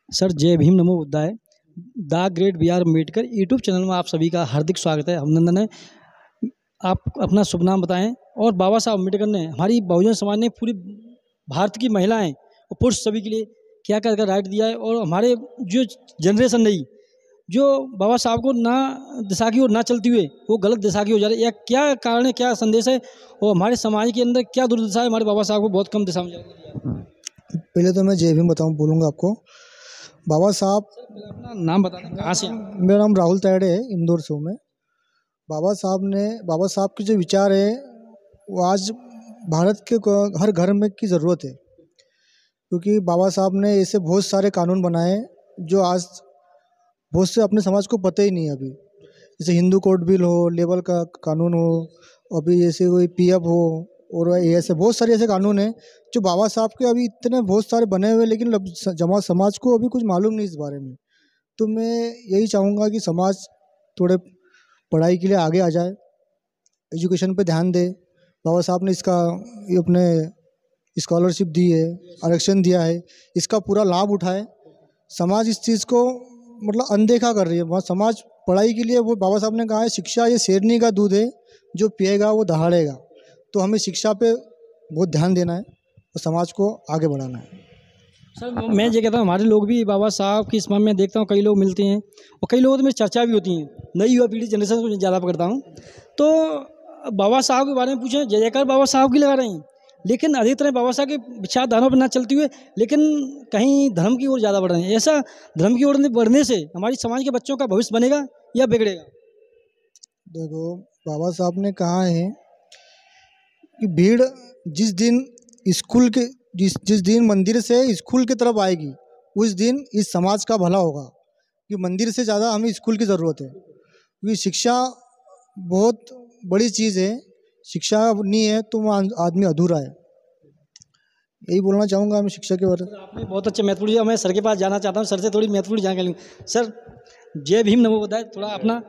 Sir जय भीम नमो बुद्धाय। The great B R Ambedkar YouTube channel में आप सभी का हार्दिक स्वागत है, अभिनंदन है। आप अपना शुभ नाम बताएं। और बाबा साहब अम्बेडकर ने हमारी बहुजन समाज ने पूरी भारत की महिलाएं और पुरुष सभी के लिए क्या क्या राइट दिया है, और हमारे जो जनरेशन नहीं, जो बाबा साहब को ना दिशा की ओर ना चलती हुए वो गलत दिशा की ओर जा रही है, या क्या कारण है, क्या संदेश है, और हमारे समाज के अंदर क्या दुर्दशा है, हमारे बाबा साहब को बहुत कम दिशा में जा। पहले तो मैं जय भीम बोलूँगा आपको। बाबा साहब, अपना नाम बता दें, कहाँ से हैं? मेरा नाम राहुल तायड़े है, इंदौर से हूँ मैं। बाबा साहब के जो विचार है वो आज भारत के हर घर में की ज़रूरत है, क्योंकि बाबा साहब ने ऐसे बहुत सारे कानून बनाए जो आज बहुत से अपने समाज को पता ही नहीं है। अभी जैसे हिंदू कोड बिल हो, लेबर का कानून हो, अभी जैसे कोई पीएफ हो, और ऐसे बहुत सारे ऐसे कानून हैं जो बाबा साहब के अभी इतने बहुत सारे बने हुए, लेकिन जमा समाज को अभी कुछ मालूम नहीं इस बारे में। तो मैं यही चाहूँगा कि समाज थोड़े पढ़ाई के लिए आगे आ जाए, एजुकेशन पे ध्यान दे। बाबा साहब ने इसका ये अपने स्कॉलरशिप दी है, आरक्षण दिया है, इसका पूरा लाभ उठाए। समाज इस चीज़ को मतलब अनदेखा कर रही है। वहाँ समाज पढ़ाई के लिए, वो बाबा साहब ने कहा है शिक्षा ये शेरनी का दूध है, जो पिएगा वो दहाड़ेगा। तो हमें शिक्षा पे बहुत ध्यान देना है और समाज को आगे बढ़ाना है। सर मैं ये कहता हूँ, हमारे लोग भी बाबा साहब की स्मरण में देखता हूँ, कई लोग मिलते हैं और कई लोगों तो मेरी चर्चा भी होती हैं। नई युवा पीढ़ी जनरेशन को ज़्यादा पकड़ता हूँ, तो बाबा साहब के बारे में पूछें, जय जयकार बाबा साहब की लगा रहे हैं, लेकिन अधिकतर बाबा साहब के विचारधाराओं पर ना चलते हुए लेकिन कहीं धर्म की ओर ज़्यादा बढ़ रहे हैं। ऐसा धर्म की ओर बढ़ने से हमारी समाज के बच्चों का भविष्य बनेगा या बिगड़ेगा? देखो, बाबा साहब ने कहा है कि भीड़ जिस दिन स्कूल के जिस दिन मंदिर से स्कूल की तरफ आएगी, उस दिन इस समाज का भला होगा। कि मंदिर से ज़्यादा हमें स्कूल की ज़रूरत है, क्योंकि शिक्षा बहुत बड़ी चीज़ है। शिक्षा नहीं है तो वो आदमी अधूरा है। यही बोलना चाहूँगा मैं शिक्षा के बारे में। आपने बहुत अच्छे महत्वपूर्ण दिया। मैं सर के पास जाना चाहता हूँ, सर से थोड़ी महत्वपूर्ण जानकारी लूँ। सर जय भीम नमो बुद्धाय, थोड़ा अपना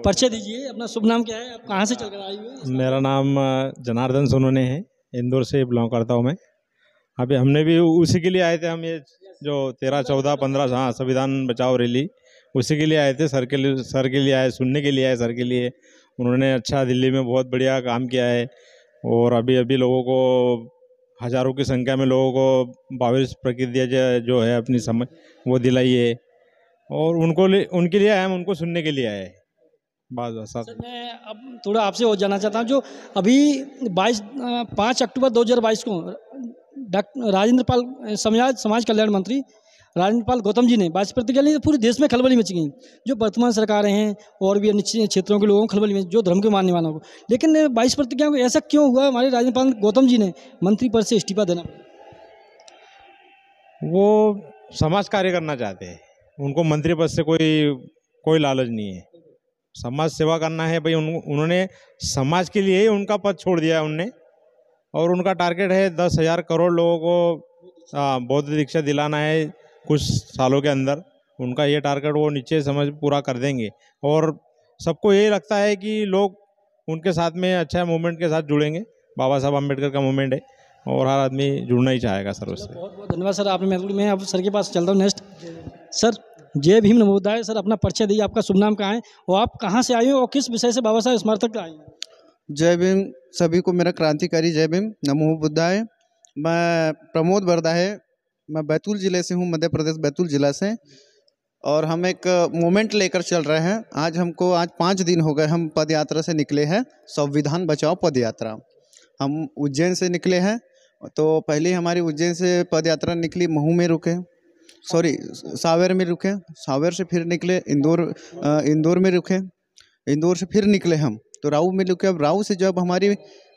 परिचय दीजिए, अपना शुभ नाम क्या है, आप कहाँ से चलकर आई हुई हैं? मेरा नाम जनार्दन सोनोने है, इंदौर से बिलोंग करता हूँ मैं। अभी हमने भी उसी के लिए आए थे, हम ये जो 13, 14, 15 हाँ संविधान बचाओ रैली, उसी के लिए आए थे। सर के लिए आए, सुनने के लिए आए सर के लिए। उन्होंने अच्छा दिल्ली में बहुत बढ़िया काम किया है, और अभी अभी लोगों को हज़ारों की संख्या में लोगों को 22 प्रक्रिया जो है अपनी समझ वो दिलाई है, और उनके लिए आए, हम उनको सुनने के लिए आए। सर मैं अब थोड़ा आपसे और जानना चाहता हूँ, जो अभी 5 अक्टूबर 2022 को राजेंद्र पाल समाज कल्याण मंत्री राजेंद्र पाल गौतम जी ने 22 प्रतिज्ञा ली, तो पूरे देश में खलबली मच गई। जो वर्तमान सरकारें हैं और भी अन्य क्षेत्रों के लोगों को खलबली में, जो धर्म के मानने वालों को, लेकिन 22 प्रतिज्ञा को ऐसा क्यों हुआ हमारे राजेंद्र पाल गौतम जी ने मंत्री पद से इस्तीफा देना? वो समाज कार्य करना चाहते हैं, उनको मंत्री पद से कोई लालच नहीं है। समाज सेवा करना है भाई। उन्होंने समाज के लिए ही उनका पद छोड़ दिया है उनने, और उनका टारगेट है 10,000 करोड़ लोगों को बौद्ध दीक्षा दिलाना है कुछ सालों के अंदर। उनका ये टारगेट वो नीचे समझ पूरा कर देंगे, और सबको यही लगता है कि लोग उनके साथ में अच्छा मूवमेंट के साथ जुड़ेंगे। बाबा साहब अम्बेडकर का मूवमेंट है, और हर आदमी जुड़ना ही चाहेगा सर उससे। बहुत बहुत धन्यवाद सर, आपने मैं अब सर के पास चलता हूँ नेक्स्ट। सर जय भीम नमो बुद्धाय। सर अपना परिचय दीजिए, आपका शुभ नाम कहाँ है और आप कहाँ से आए हो और किस विषय से बाबा साहब स्मारक तक आए हैं? जय भीम सभी को, मेरा क्रांतिकारी जय भीम नमो बुद्धाय। मैं प्रमोद बरदा है, मैं बैतूल ज़िले से हूँ, मध्य प्रदेश बैतूल ज़िला से। और हम एक मूवमेंट लेकर चल रहे हैं। आज 5 दिन हो गए, हम पद यात्रा से निकले हैं, संविधान बचाओ पद यात्रा। हम उज्जैन से निकले हैं, तो पहले हमारी उज्जैन से पद यात्रा निकली, महू में रुके, सावेर में रुके, सावेर से फिर निकले इंदौर में रुके, इंदौर से फिर निकले हम तो राऊ में रुके। अब राऊ से जब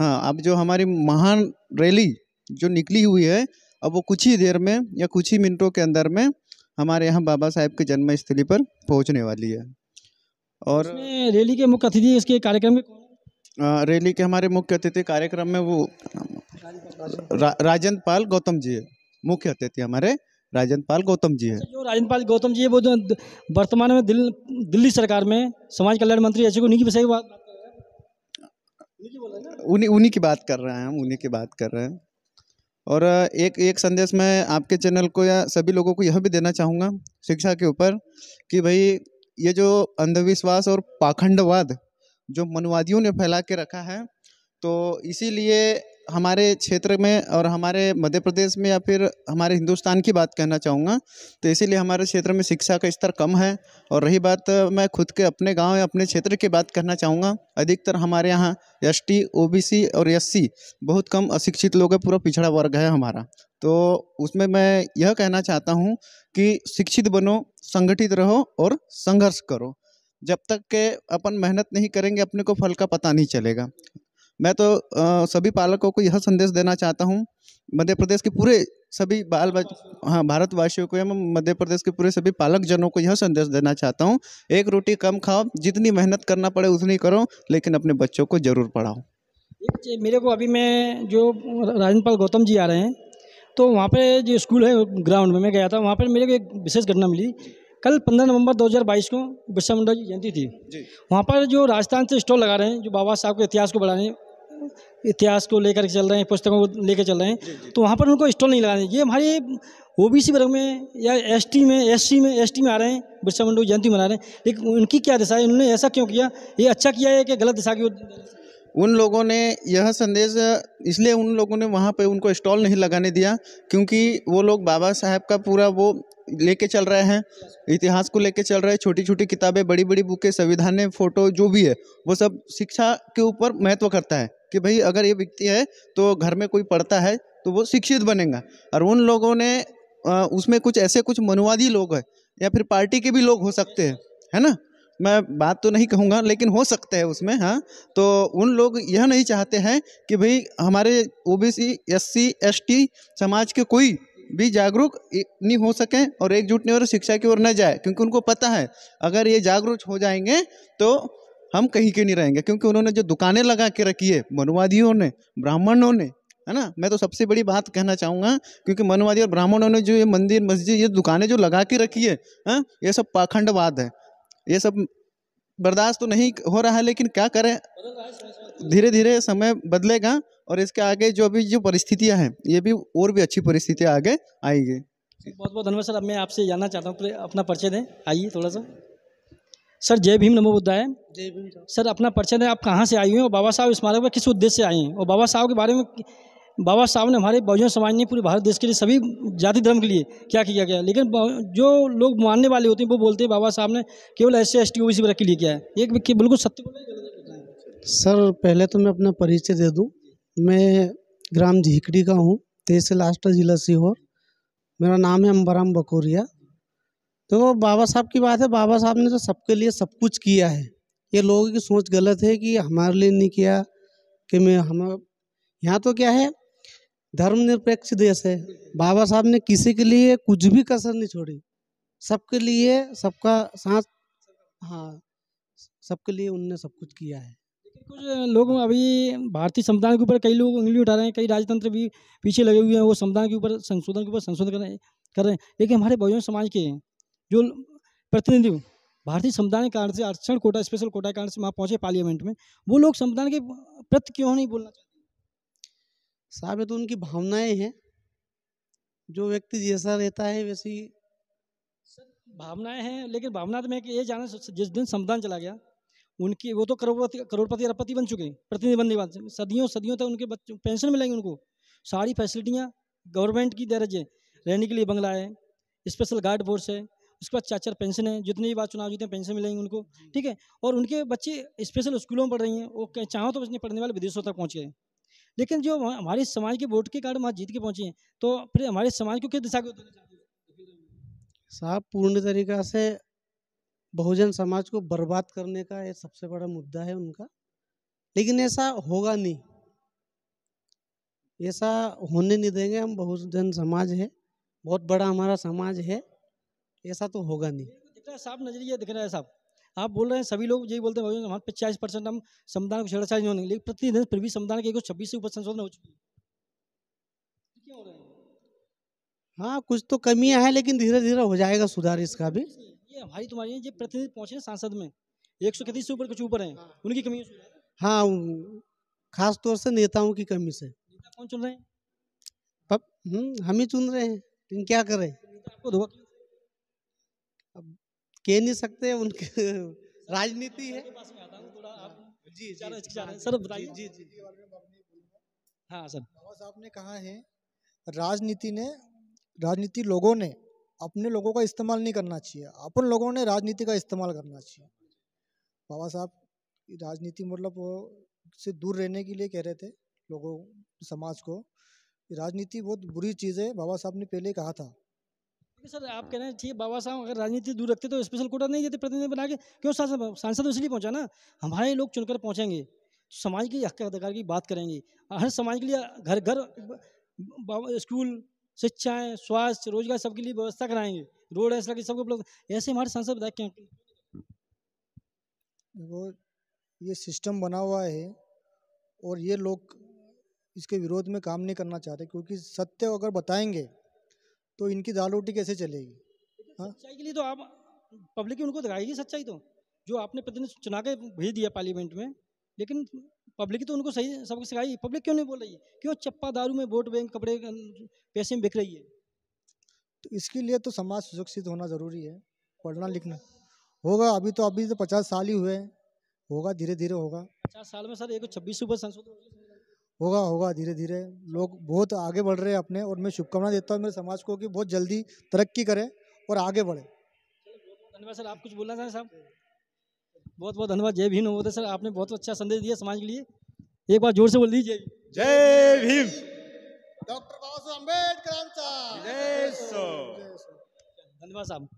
अब जो हमारी महान रैली जो निकली हुई है, अब वो कुछ ही देर में या कुछ ही मिनटों के अंदर में हमारे यहाँ बाबा साहेब के जन्मस्थली पर पहुँचने वाली है। और रैली के मुख्य अतिथि इसके कार्यक्रम में रैली के हमारे मुख्य अतिथि कार्यक्रम में वो राजेंद्र पाल गौतम जी है। मुख्य अतिथि हमारे राजेंद्र पाल गौतम जी है। जो राजेंद्र पाल गौतम जी है, वो जो वर्तमान में दिल्ली सरकार में समाज कल्याण मंत्री ऐसे को उन्हीं की विषय बात कर रहे हैं। उन्हीं की बात कर रहे हैं, हम उन्हीं की बात कर रहे हैं। और एक एक संदेश मैं आपके चैनल को या सभी लोगों को यह भी देना चाहूँगा शिक्षा के ऊपर कि भाई ये जो अंधविश्वास और पाखंडवाद जो मनवादियों ने फैला के रखा है, तो इसीलिए हमारे क्षेत्र में और हमारे मध्य प्रदेश में या फिर हमारे हिंदुस्तान की बात कहना चाहूँगा, तो इसीलिए हमारे क्षेत्र में शिक्षा का स्तर कम है। और रही बात मैं खुद के अपने गांव या अपने क्षेत्र की बात करना चाहूँगा, अधिकतर हमारे यहाँ एसटी, ओबीसी और एससी बहुत कम अशिक्षित लोग हैं, पूरा पिछड़ा वर्ग है हमारा। तो उसमें मैं यह कहना चाहता हूँ कि शिक्षित बनो, संगठित रहो और संघर्ष करो। जब तक के अपन मेहनत नहीं करेंगे अपने को फल का पता नहीं चलेगा। मैं तो सभी पालकों को यह संदेश देना चाहता हूँ, मध्य प्रदेश के पूरे सभी हाँ भारतवासियों को या मध्य प्रदेश के पूरे सभी पालक जनों को यह संदेश देना चाहता हूँ, एक रोटी कम खाओ, जितनी मेहनत करना पड़े उतनी करो, लेकिन अपने बच्चों को जरूर पढ़ाओ। मेरे को अभी मैं जो राजनपाल गौतम जी आ रहे हैं, तो वहाँ पे जो स्कूल है ग्राउंड में मैं गया था, वहाँ पर मेरे को एक विशेष घटना मिली। कल 15 नवंबर 2022 को बिरसा मुंडा की जयंती थी। वहाँ पर जो राजस्थान से स्टॉल लगा रहे हैं, जो बाबा साहब के इतिहास को बढ़ा रहे हैं, इतिहास को लेकर चल रहे हैं, पुस्तकों को लेकर चल रहे हैं, तो वहाँ पर उनको स्टॉल नहीं लगाने। ये हमारे ओबीसी वर्ग में या एसटी में, एसटी में आ रहे हैं, बिरसा मुंडा की जयंती मना रहे हैं, लेकिन उनकी क्या दिशा है, उन्होंने ऐसा क्यों किया? ये अच्छा किया है कि गलत दिशा की? उन लोगों ने यह संदेश इसलिए उन लोगों ने वहाँ पे उनको स्टॉल नहीं लगाने दिया क्योंकि वो लोग बाबा साहब का पूरा वो लेके चल रहे हैं, इतिहास को लेके चल रहे हैं। छोटी छोटी किताबें, बड़ी बड़ी बुकें, संविधान, फोटो जो भी है वो सब शिक्षा के ऊपर महत्व करता है कि भाई अगर ये व्यक्ति है तो घर में कोई पढ़ता है तो वो शिक्षित बनेगा। और उन लोगों ने उसमें कुछ ऐसे कुछ मनुवादी लोग हैं या फिर पार्टी के भी लोग हो सकते हैं, है ना, मैं बात तो नहीं कहूँगा लेकिन हो सकते हैं उसमें, हाँ। तो उन लोग यह नहीं चाहते हैं कि भाई हमारे ओबीसी, एससी, एसटी समाज के कोई भी जागरूक नहीं हो सके और एकजुट नहीं और शिक्षा की ओर न जाए, क्योंकि उनको पता है अगर ये जागरूक हो जाएंगे तो हम कहीं के नहीं रहेंगे। क्योंकि उन्होंने जो दुकानें लगा के रखी है मनुवादियों ने, ब्राह्मणों ने, है ना, मैं तो सबसे बड़ी बात कहना चाहूँगा क्योंकि मनुवादी और ब्राह्मणों ने जो ये मंदिर, मस्जिद, ये दुकानें जो लगा के रखी है, हाँ, ये सब पाखंडवाद है। ये सब बर्दाश्त तो नहीं हो रहा है, लेकिन क्या करें, धीरे धीरे समय बदलेगा और इसके आगे जो अभी जो परिस्थितियां हैं ये भी और भी अच्छी परिस्थितियां आगे आएंगी। बहुत बहुत धन्यवाद सर। अब मैं आपसे जानना चाहता हूँ, अपना परिचय दें, आइए थोड़ा सा। सर जय भीम, नमो बुद्धाय। जय भीम सर अपना परिचय दें, आप कहाँ से आई हुई हैं और बाबा साहब स्मारक पर किस उद्देश्य से आई हैं, और बाबा साहब के बारे में, बाबा साहब ने हमारे बहुजन समाज ने पूरे भारत देश के लिए सभी जाति धर्म के लिए क्या किया गया, लेकिन जो लोग मानने वाले होते हैं वो बोलते हैं बाबा साहब ने केवल एससी, एसटी, ओबीसी वर्ग के लिए किया है। ये बिल्कुल सत्य बोला है? सर पहले तो मैं अपना परिचय दे दूं, मैं ग्राम झीकड़ी का हूँ, तहसील आष्टा, जिला सीहोर। मेरा नाम है अंबराम बकोरिया। तो बाबा साहब की बात है, बाबा साहब ने तो सबके लिए सब कुछ किया है। ये लोगों की सोच गलत है कि हमारे लिए नहीं किया, कि मैं हम यहाँ तो क्या है, धर्मनिरपेक्ष देश है। बाबा साहब ने किसी के लिए कुछ भी कसर नहीं छोड़ी, सबके लिए, सबका साथ, हाँ, सबके लिए उनने सब कुछ किया है। कुछ लोग अभी भारतीय संविधान के ऊपर कई लोग उंगली उठा रहे हैं, कई राजतंत्र भी पीछे लगे हुए हैं, वो संविधान के ऊपर संशोधन कर रहे हैं, लेकिन हमारे बहुजन समाज के जो प्रतिनिधि भारतीय संविधान के कारण से, आरक्षण कोटा, स्पेशल कोटा के कारण से वहाँ पहुँचे पार्लियामेंट में, वो लोग संविधान के प्रति क्यों नहीं बोलना चाहते? साहब ये तो उनकी भावनाएं हैं, जो व्यक्ति जैसा रहता है वैसी भावनाएं हैं, लेकिन भावना तो मैं ये जाना, जिस दिन संविधान चला गया उनकी, वो तो करोड़पति अरबपति बन चुके हैं, प्रतिनिधि बनने के बाद सदियों सदियों तक उनके बच्चों पेंशन मिलेंगे, उनको सारी फैसिलिटियाँ गवर्नमेंट की दर्ज है, रहने के लिए बंगला है, स्पेशल गार्ड फोर्स है, उसके बाद 4 पेंशन है, जितने भी बार चुनाव जीते हैं पेंशन मिलेंगे उनको, ठीक है। और उनके बच्चे स्पेशल स्कूलों में पढ़ रही हैं, वो चाहो तो बच्चे पढ़ने वाले विदेशों तक पहुँच गए। लेकिन जो हमारे समाज के वोट के कारण वहाँ जीत के पहुँचे हैं, तो फिर हमारे समाज को किस दिशा को देना चाहते हैं? साहब पूर्ण तरीका से बहुजन समाज को बर्बाद करने का ये सबसे बड़ा मुद्दा है उनका, लेकिन ऐसा होगा नहीं, ऐसा होने नहीं देंगे हम। बहुजन समाज है, बहुत बड़ा हमारा समाज है, ऐसा तो होगा नहीं। दिख रहा है साहब, नजरिया दिख रहा है साहब। आप बोल रहे हैं, सभी लोग यही बोलते हैं हमारे 40% हम संविधान को छेड़छाड़ नहीं होने, लेकिन प्रतिदिन फिर भी संविधान के 26 से ऊपर संशोधन हो चुकी है, क्यों हो रहे हैं? हाँ कुछ तो कमियां हैं, लेकिन धीरे धीरे हो जाएगा सुधार इसका भी। ये हमारी तुम्हारी जो प्रतिनिधि पहुंचे सांसद में 131 से ऊपर कुछ ऊपर हैं, उनकी कमी हाँ, खास तौर से नेताओं की कमी से। नेता कौन चुन रहे हैं? हम ही चुन रहे हैं, लेकिन क्या करें, आपको धोखा अब कह नहीं सकते, उनके राजनीति है। जी सर बताइए। जी जी जी। हाँ सर। बाबा साहब ने कहा है, राजनीति लोगों ने अपने लोगों का इस्तेमाल नहीं करना चाहिए, अपन लोगों ने राजनीति का इस्तेमाल करना चाहिए। बाबा साहब राजनीति मतलब से दूर रहने के लिए कह रहे थे लोगों, समाज को। राजनीति बहुत बुरी चीज़ है, बाबा साहब ने पहले कहा था। सर आप कह रहे हैं ठीक, बाबा साहब अगर राजनीति दूर रखते तो स्पेशल कोटा नहीं देते प्रतिनिधि बना के, क्यों? सांसद इसलिए पहुंचा ना, हमारे लोग चुनकर पहुंचेंगे, समाज के हक अधिकार की बात करेंगे, हर समाज के लिए घर घर स्कूल, शिक्षाएं, स्वास्थ्य, रोजगार सबके लिए व्यवस्था कराएंगे, रोड ऐसा कि सबको उपलब्ध, ऐसे हमारे सांसद विधायक क्यों? वो ये सिस्टम बना हुआ है और ये लोग इसके विरोध में काम नहीं करना चाहते, क्योंकि सत्य अगर बताएंगे तो इनकी दाल रोटी कैसे चलेगी। हाँ? सच्चाई के लिए तो आप पब्लिक ही उनको दिखाएगी सच्चाई, तो जो आपने प्रतिनिधि चुना के भेज दिया पार्लियामेंट में, लेकिन पब्लिक तो उनको सही सबको सिखाई, पब्लिक क्यों नहीं बोल रही है? क्यों चप्पा दारू में, वोट बैंक, कपड़े पैसे में बिक रही है? तो इसके लिए तो समाज सुरक्षित होना जरूरी है, पढ़ना लिखना होगा। अभी तो 50 साल ही हुए, होगा धीरे धीरे होगा। 50 साल में सर एक 26 ऊपर संशोधन होगा धीरे धीरे, लोग बहुत आगे बढ़ रहे हैं अपने। और मैं शुभकामना देता हूँ मेरे समाज को कि बहुत जल्दी तरक्की करे और आगे बढ़े। धन्यवाद सर। आप कुछ बोलना चाहें साहब? बहुत बहुत धन्यवाद। जय भीम नवोदय सर, आपने बहुत अच्छा संदेश दिया समाज के लिए, एक बार जोर से बोल दीजिए। जय भीम। डॉक्टर बाबा साहब अम्बेडकर। जय सो। धन्यवाद साहब।